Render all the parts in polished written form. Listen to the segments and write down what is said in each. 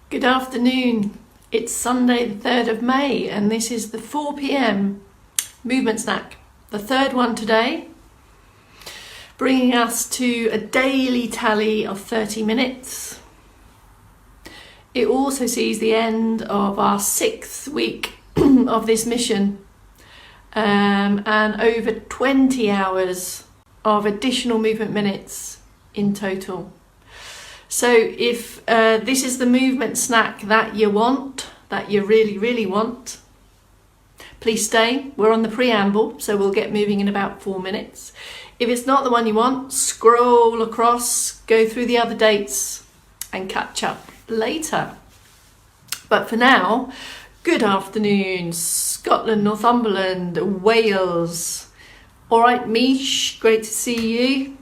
Good afternoon. It's Sunday the 3rd of May and this is the 4 p.m. movement snack. The third one today, bringing us to a daily tally of 30 minutes. It also sees the end of our 6th week of this mission and over 20 hours of additional movement minutes in total. So if this is the movement snack that you want, that you really want, please stay. We're on the preamble, so we'll get moving in about 4 minutes. If it's not the one you want, scroll across, go through the other dates and catch up later. But for now, good afternoon, Scotland, Northumberland, Wales. All right, Mish, great to see you.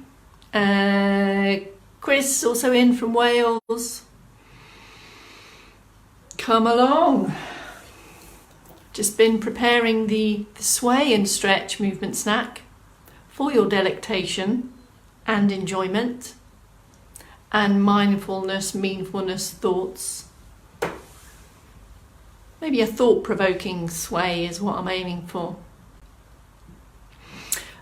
Chris, also in from Wales. Come along. Just been preparing the sway and stretch movement snack for your delectation and enjoyment and mindfulness, meaningfulness thoughts. Maybe a thought-provoking sway is what I'm aiming for.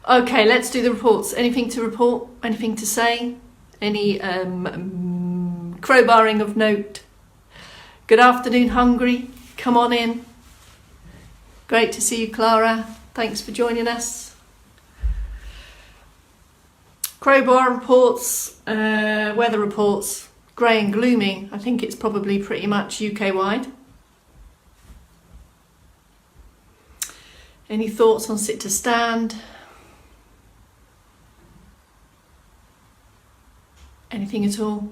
Okay, let's do the reports. Anything to report? Anything to say? Any crowbarring of note? Good afternoon, Hungary. Come on in. Great to see you, Clara. Thanks for joining us. Crowbar reports, weather reports, grey and gloomy. I think it's probably pretty much UK-wide. Any thoughts on sit to stand? Anything at all?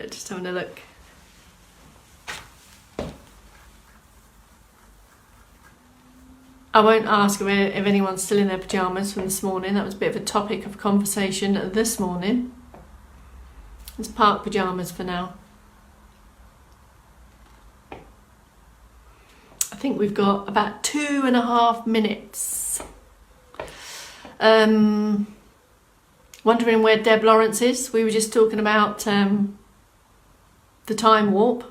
Just having a look. I won't ask if anyone's still in their pyjamas from this morning. That was a bit of a topic of conversation this morning. Let's park pyjamas for now. I think we've got about 2.5 minutes. Wondering where Deb Lawrence is. We were just talking about the time warp.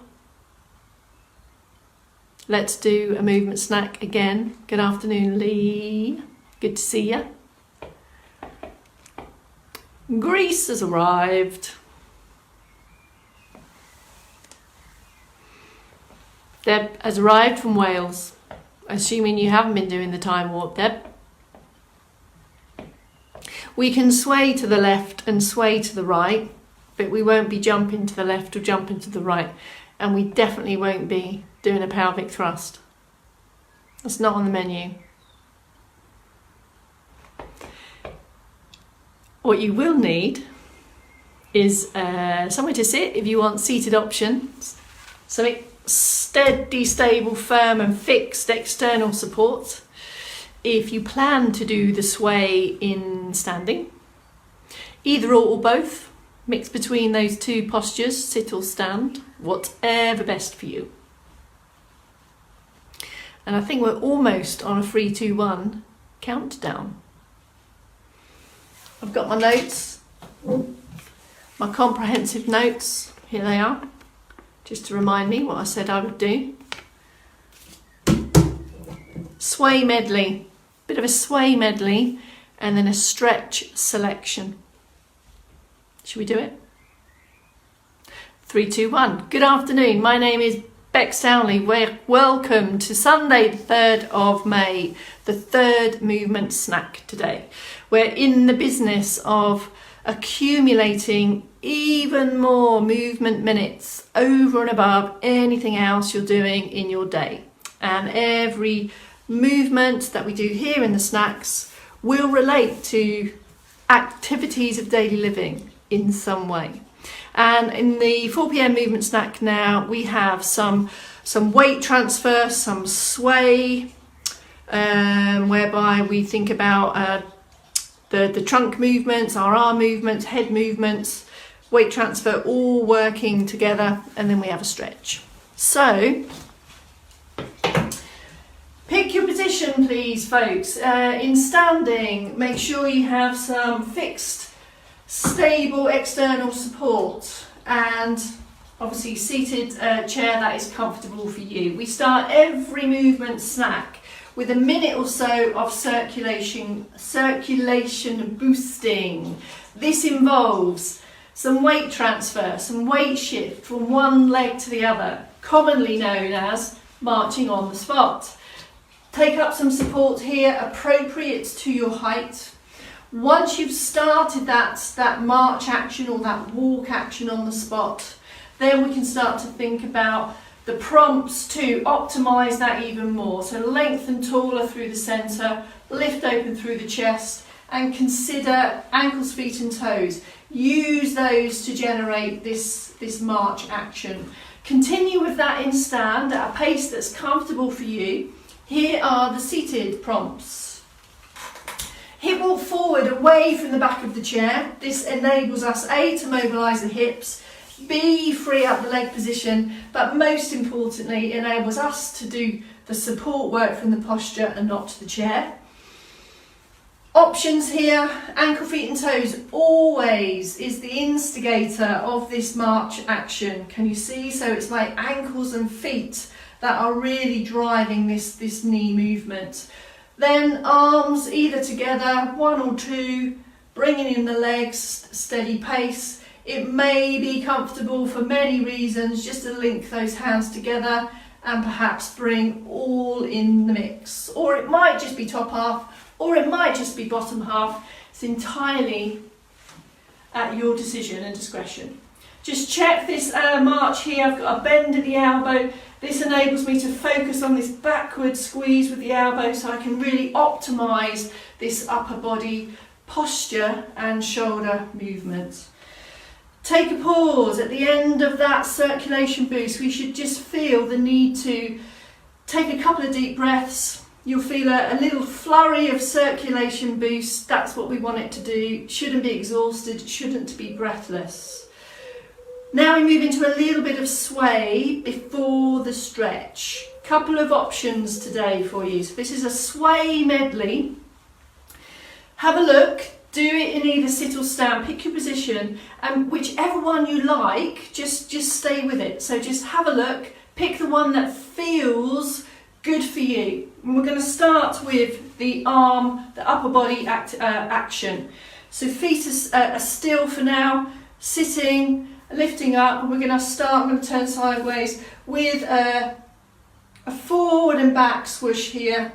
Let's do a movement snack again. Good afternoon, Lee. Good to see you. Greece has arrived. Deb has arrived from Wales. Assuming you haven't been doing the time warp, Deb. We can sway to the left and sway to the right, but we won't be jumping to the left or jumping to the right. And we definitely won't be doing a pelvic thrust. That's not on the menu. What you will need is somewhere to sit if you want seated options. Something steady, stable, firm and fixed external support. If you plan to do the sway in standing, either or both, mix between those two postures, sit or stand, whatever best for you. And I think we're almost on a 3, 2, 1 countdown. I've got my notes, my comprehensive notes, here they are, just to remind me what I said I would do. Sway medley. Bit of a sway medley and then a stretch selection. Should we do it? 3, 2, 1. Good afternoon. My name is Bex Townley. Welcome to Sunday the 3rd of May, the third movement snack today. We're in the business of accumulating even more movement minutes over and above anything else you're doing in your day. And every movement that we do here in the snacks will relate to activities of daily living in some way. And in the 4 p.m. movement snack now, we have some weight transfer, some sway, whereby we think about the trunk movements, our arm movements, head movements, weight transfer, all working together, and then we have a stretch. So pick your position, please, folks. In standing, make sure you have some fixed stable external support, and obviously seated chair that is comfortable for you. We start every movement snack with a minute or so of circulation boosting. This involves some weight transfer, some weight shift from one leg to the other, commonly known as marching on the spot. Take up some support here appropriate to your height. Once you've started that march action or that walk action on the spot, then we can start to think about the prompts to optimise that even more. So lengthen taller through the centre, lift open through the chest, and consider ankles, feet and toes. Use those to generate this march action. Continue with that in stand at a pace that's comfortable for you. Here are the seated prompts. Hip walk forward away from the back of the chair. This enables us A, to mobilise the hips, B, free up the leg position, but most importantly enables us to do the support work from the posture and not the chair. Options here, ankle, feet and toes always is the instigator of this march action. Can you see? So it's my ankles and feet that are really driving this knee movement. Then arms either together, one or two, bringing in the legs, steady pace. It may be comfortable for many reasons just to link those hands together and perhaps bring all in the mix. Or it might just be top half, or it might just be bottom half. It's entirely at your decision and discretion. Just check this march here. I've got a bend at the elbow. This enables me to focus on this backward squeeze with the elbow so I can really optimise this upper body posture and shoulder movement. Take a pause at the end of that circulation boost. We should just feel the need to take a couple of deep breaths. You'll feel a little flurry of circulation boost. That's what we want it to do. Shouldn't be exhausted, shouldn't be breathless. Now we move into a little bit of sway before the stretch. Couple of options today for you. So this is a sway medley. Have a look. Do it in either sit or stand, pick your position, and whichever one you like, just stay with it. So just have a look, pick the one that feels good for you. And we're going to start with the arm, the upper body action. So feet are still for now, sitting, lifting up, and we're going to start, I'm going to turn sideways with a forward and back swoosh here.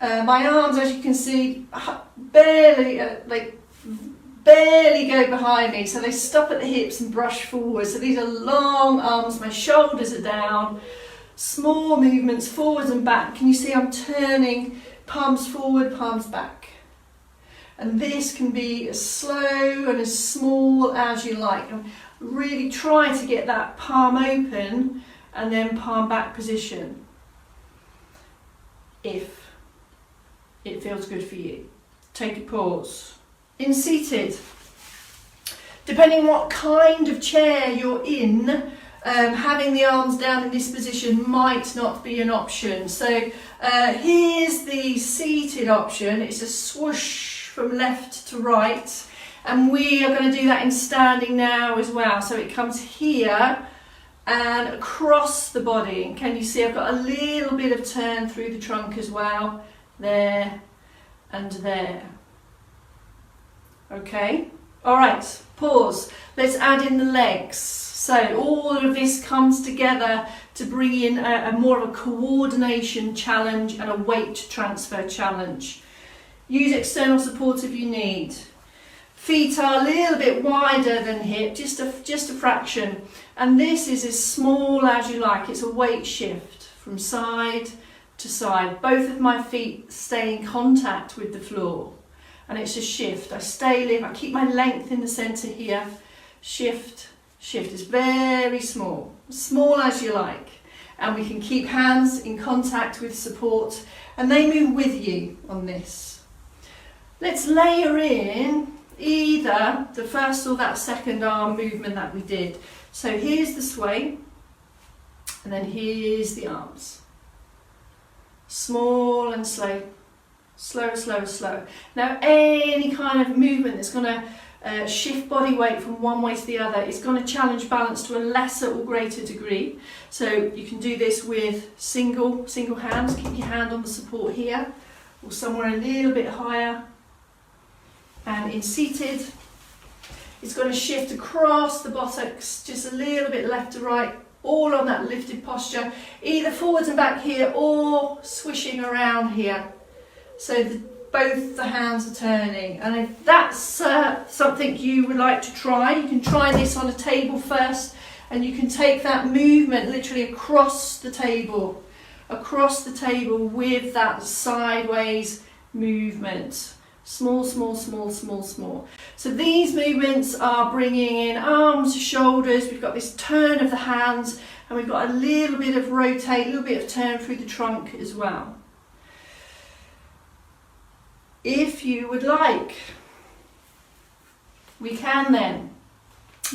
My arms, as you can see, barely go behind me, so they stop at the hips and brush forward. So these are long arms, my shoulders are down, small movements forwards and back. Can you see I'm turning palms forward, palms back? And this can be as slow and as small as you like. And really try to get that palm open and then palm back position, if it feels good for you. Take a pause. In seated, depending what kind of chair you're in, having the arms down in this position might not be an option. So here's the seated option. It's a swoosh from left to right, and we are going to do that in standing now as well. So it comes here and across the body. And can you see I've got a little bit of turn through the trunk as well, there and there. Okay, all right, pause. Let's add in the legs. So all of this comes together to bring in a more of a coordination challenge and a weight transfer challenge. Use external support if you need. Feet are a little bit wider than hip, just a fraction. And this is as small as you like. It's a weight shift from side to side. Both of my feet stay in contact with the floor. And it's a shift. I stay lift, I keep my length in the centre here. Shift, shift. It's very small, as small as you like. And we can keep hands in contact with support, and they move with you on this. Let's layer in either the first or that second arm movement that we did. So here's the sway, and then here's the arms. Small and slow. Slow, slow, slow. Now any kind of movement that's going to shift body weight from one way to the other. It's going to challenge balance to a lesser or greater degree. So you can do this with single hands. Keep your hand on the support here or somewhere a little bit higher. And in seated, it's going to shift across the buttocks, just a little bit left to right, all on that lifted posture, either forwards and back here or swishing around here. So both the hands are turning. And if that's something you would like to try, you can try this on a table first, and you can take that movement literally across the table with that sideways movement. Small, small, small, small, small. So these movements are bringing in arms, shoulders. We've got this turn of the hands, and we've got a little bit of rotate, a little bit of turn through the trunk as well. If you would like, we can then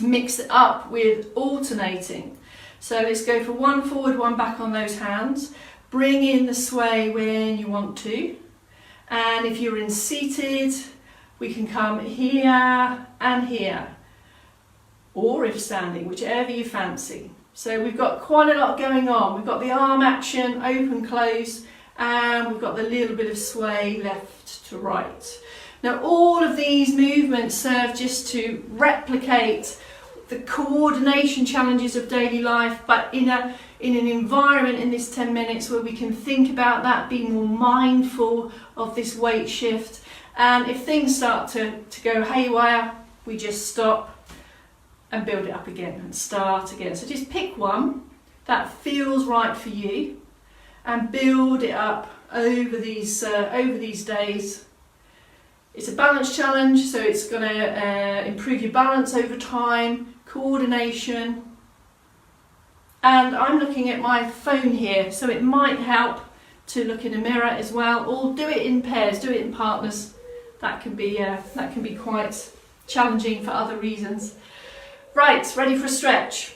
mix it up with alternating. So let's go for one forward, one back on those hands. Bring in the sway when you want to. And if you're in seated, we can come here and here. Or if standing, whichever you fancy. So we've got quite a lot going on. We've got the arm action, open, close, and we've got the little bit of sway left to right. Now all of these movements serve just to replicate the coordination challenges of daily life, but in an environment in this 10 minutes where we can think about that, be more mindful of this weight shift. And if things start to go haywire, we just stop and build it up again and start again. So just pick one that feels right for you and build it up over these days. It's a balance challenge, so it's going to improve your balance over time, coordination. And I'm looking at my phone here, so it might help to look in a mirror as well, or do it in pairs, do it in partners. That can be quite challenging for other reasons. Right, ready for a stretch.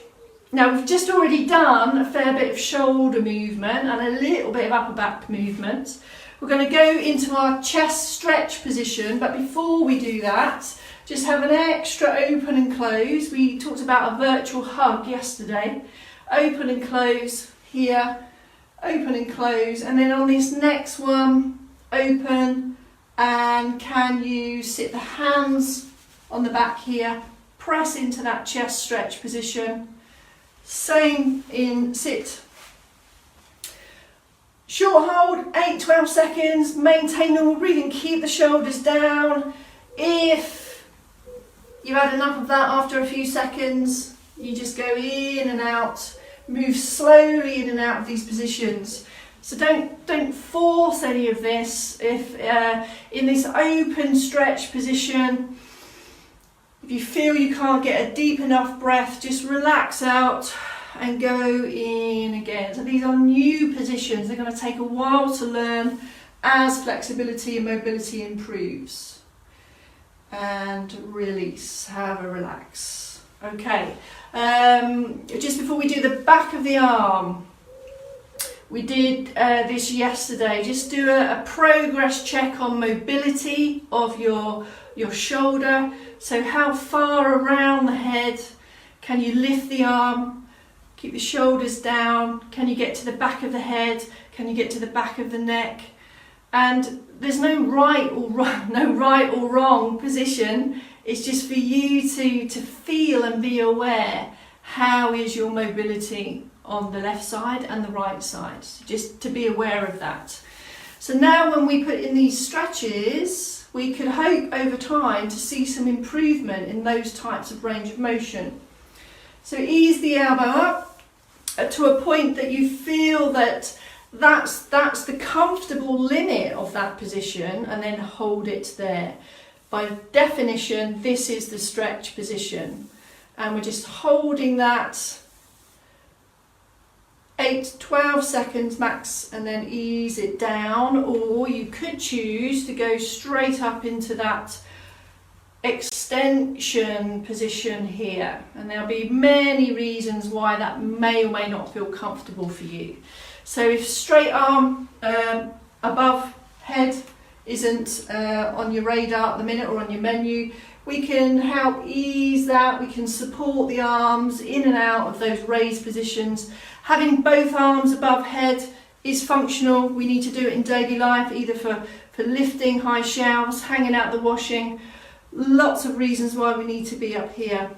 Now we've just already done a fair bit of shoulder movement and a little bit of upper back movement. We're going to go into our chest stretch position, but before we do that, just have an extra open and close. We talked about a virtual hug yesterday. Open and close here, open and close, and then on this next one, open, and can you sit the hands on the back here, press into that chest stretch position. Same in sit. Short hold, 8-12 seconds, maintain normal breathing, keep the shoulders down. If you've had enough of that after a few seconds, you just go in and out, move slowly in and out of these positions. So don't force any of this. If in this open stretch position, if you feel you can't get a deep enough breath, just relax out and go in again. So these are new positions. They're going to take a while to learn as flexibility and mobility improves. And release, have a relax. Okay, just before we do the back of the arm, we did this yesterday. Just do a progress check on mobility of your shoulder. So how far around the head can you lift the arm? Keep the shoulders down. Can you get to the back of the head? Can you get to the back of the neck? And there's no right or wrong position. It's just for you to feel and be aware, how is your mobility on the left side and the right side. So just to be aware of that. So now when we put in these stretches, we could hope over time to see some improvement in those types of range of motion. So ease the elbow up to a point that you feel that's the comfortable limit of that position, and then hold it there. By definition, this is the stretch position, and we're just holding that 8-12 seconds max, and then ease it down. Or you could choose to go straight up into that extension position here, and there'll be many reasons why that may or may not feel comfortable for you. So if straight arm above head isn't on your radar at the minute or on your menu, we can help ease that. We can support the arms in and out of those raised positions. Having both arms above head is functional. We need to do it in daily life, either for lifting high shelves, hanging out the washing. Lots of reasons why we need to be up here.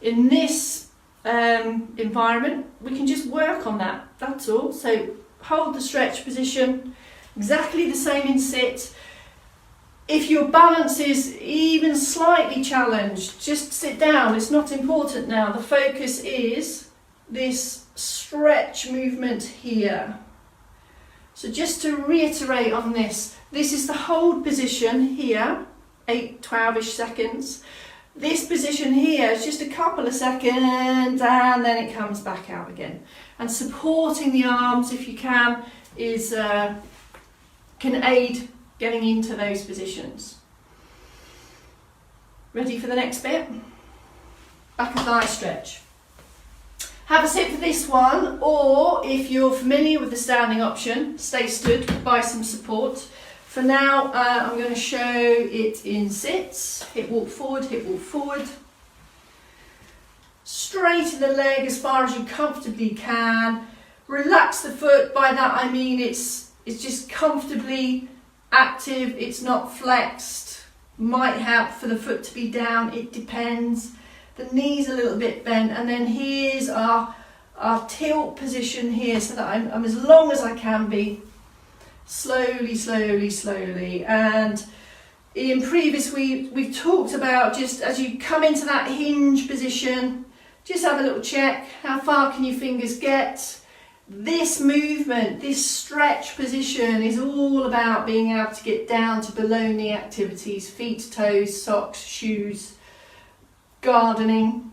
In this environment, we can just work on that, that's all. So hold the stretch position, exactly the same in sit. If your balance is even slightly challenged, just sit down, it's not important now. The focus is this stretch movement here. So just to reiterate on this, this is the hold position here, 12-ish seconds. This position here is just a couple of seconds and then it comes back out again. And supporting the arms, if you can, is can aid getting into those positions. Ready for the next bit? Back and thigh stretch. Have a sit for this one, or if you're familiar with the standing option, stay stood, buy some support. For now, I'm going to show it in sits. Hip walk forward, hip walk forward. Straighten the leg as far as you comfortably can. Relax the foot, by that I mean it's just comfortably active, it's not flexed. Might help for the foot to be down, it depends. The knees a little bit bent, and then here's our tilt position here, so that I'm as long as I can be. Slowly, slowly, slowly. And in previous we've talked about just as you come into that hinge position, just have a little check. How far can your fingers get? This movement, this stretch position is all about being able to get down to below knee activities, feet, toes, socks, shoes, gardening,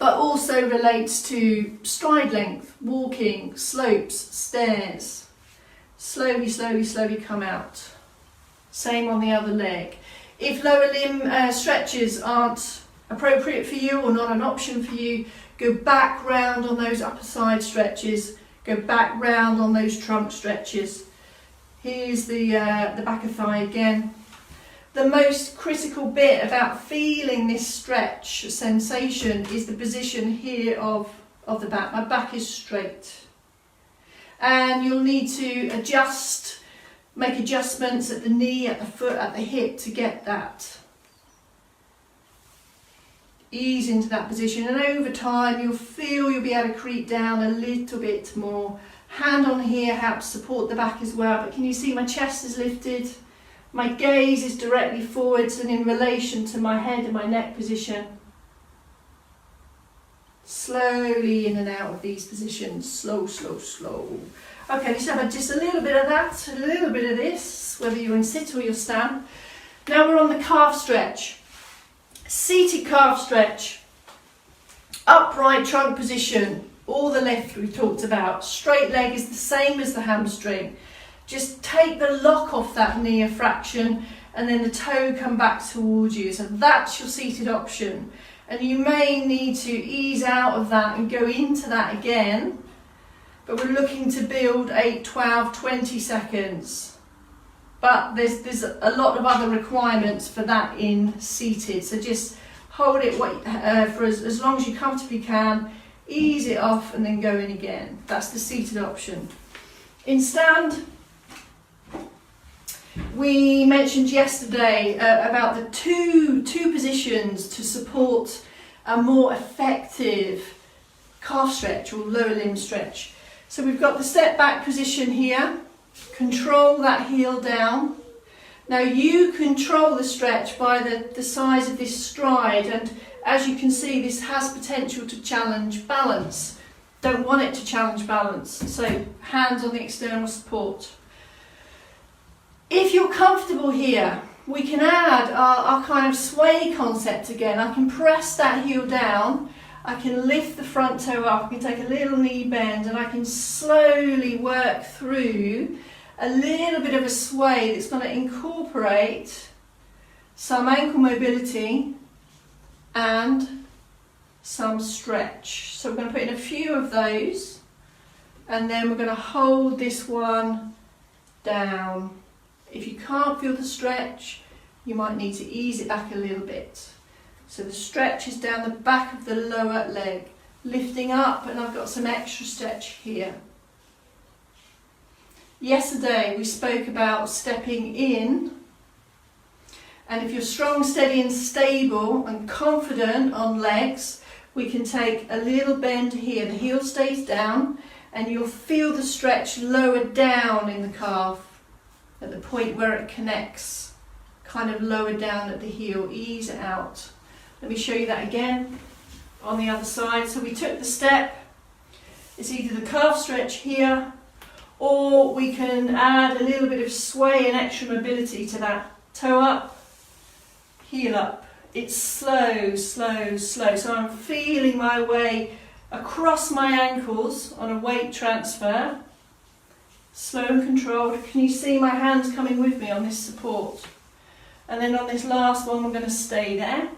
but also relates to stride length, walking, slopes, stairs. Slowly, slowly, slowly come out. Same on the other leg. If lower limb stretches aren't appropriate for you or not an option for you, go back round on those upper side stretches, go back round on those trunk stretches. Here's the back of thigh again. The most critical bit about feeling this stretch sensation is the position here of the back. My back is straight. And you'll need to adjust, make adjustments at the knee, at the foot, at the hip to get that. Ease into that position, and over time you'll feel you'll be able to creep down a little bit more. Hand on here helps support the back as well, but can you see my chest is lifted? My gaze is directly forwards and in relation to my head and my neck position. Slowly in and out of these positions, slow, slow, slow. Okay, let's have just a little bit of that, a little bit of this, whether you're in sit or you're stand. Now we're on the calf stretch. Seated calf stretch. Upright trunk position, all the lift we talked about. Straight leg is the same as the hamstring. Just take the lock off that knee a fraction and then the toe come back towards you. So that's your seated option. And you may need to ease out of that and go into that again. But we're looking to build 8, 12, 20 seconds. But there's a lot of other requirements for that in seated. So just hold it for as long as you comfortably can. Ease it off and then go in again. That's the seated option. In stand, we mentioned yesterday about the two positions to support a more effective calf stretch or lower limb stretch. So we've got the step back position here. Control that heel down. Now you control the stretch by the size of this stride, and as you can see this has potential to challenge balance. Don't want it to challenge balance, so hands on the external support. If you're comfortable here, we can add our kind of sway concept again. I can press that heel down, I can lift the front toe up, I can take a little knee bend, and I can slowly work through a little bit of a sway that's going to incorporate some ankle mobility and some stretch. So we're going to put in a few of those, and then we're going to hold this one down. If you can't feel the stretch, you might need to ease it back a little bit. So the stretch is down the back of the lower leg, lifting up, and I've got some extra stretch here. Yesterday we spoke about stepping in, and if you're strong, steady and stable and confident on legs, we can take a little bend here. The heel stays down and you'll feel the stretch lower down in the calf at the point where it connects, kind of lower down at the heel, ease it out. Let me show you that again on the other side. So we took the step, it's either the calf stretch here, or we can add a little bit of sway and extra mobility to that. Toe up, heel up. It's slow, slow, slow. So I'm feeling my way across my ankles on a weight transfer. Slow and controlled. Can you see my hands coming with me on this support? And then on this last one, we're going to stay there.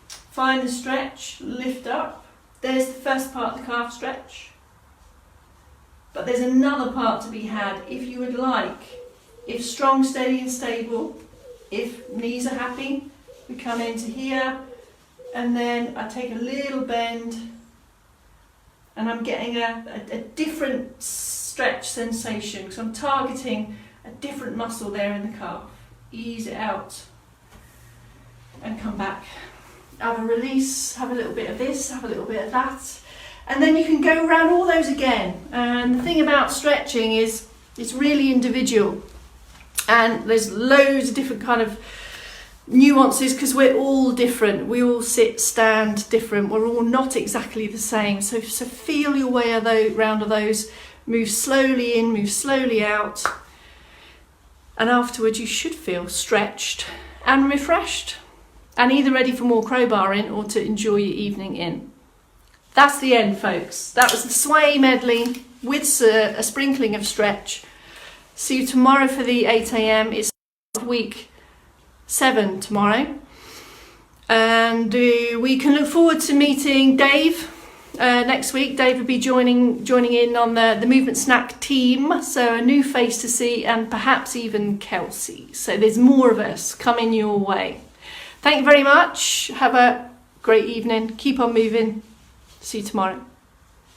Find the stretch, lift up. There's the first part of the calf stretch. But there's another part to be had if you would like. If strong, steady and stable, if knees are happy, we come into here and then I take a little bend and I'm getting a different stretch sensation because I'm targeting a different muscle there in the calf. Ease it out and come back. Have a release, have a little bit of this, have a little bit of that. And then you can go around all those again. And the thing about stretching is it's really individual. And there's loads of different kind of nuances because we're all different. We all sit, stand different. We're all not exactly the same. So feel your way around those. Move slowly in, move slowly out. And afterwards you should feel stretched and refreshed. And either ready for more crowbarring or to enjoy your evening in. That's the end, folks. That was the sway medley with a sprinkling of stretch. See you tomorrow for the 8 a.m. It's week 7 tomorrow. And we can look forward to meeting Dave next week. Dave will be joining in on the Movement Snack team. So a new face to see, and perhaps even Kelsey. So there's more of us coming your way. Thank you very much. Have a great evening. Keep on moving. See you tomorrow.